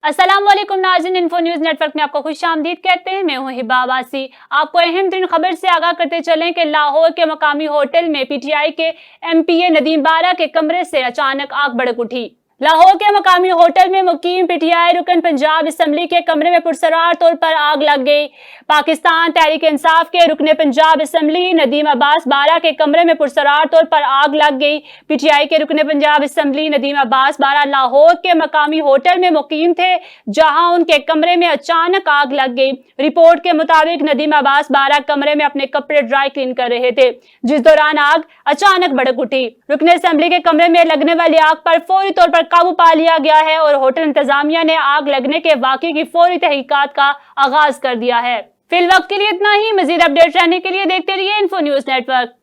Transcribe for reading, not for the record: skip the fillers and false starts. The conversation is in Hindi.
अस्सलाम वालेकुम नाज़रीन, इन्फो न्यूज़ नेटवर्क में आपको खुशामदीद कहते हैं। मैं हूं हिबा अब्बासी। आपको अहम तरीन खबर से आगाह करते चलें कि लाहौर के मकामी होटल में पीटीआई के एमपीए नदीम बारा के कमरे से अचानक आग भड़क उठी। लाहौर के मकामी होटल में मुकीम पीटीआई रुकन पंजाब असम्बली के कमरे में पुरसरार तौर पर आग लग गई। पाकिस्तान तहरीक इंसाफ के रुकन पंजाब असम्बली नदीम अब्बास बारा के कमरे में पुरसरार तौर पर आग लग गई। पीटीआई के रुकन पंजाब असम्बली नदीम अब्बास बारा लाहौर के मकामी होटल में मुकीम थे, जहां उनके कमरे में अचानक आग लग गई। रिपोर्ट के मुताबिक नदीम अब्बास बारा कमरे में अपने कपड़े ड्राई क्लीन कर रहे थे, जिस दौरान आग अचानक भड़क उठी। रुकन असम्बली के कमरे में लगने वाली आग पर फौरी तौर पर काबू पा लिया गया है और होटल इंतजामिया ने आग लगने के वाकये की फौरी तहकीकात का आगाज कर दिया है। फिलहाल के लिए इतना ही। मजीद अपडेट रहने के लिए देखते रहिए इन्फो न्यूज़ नेटवर्क।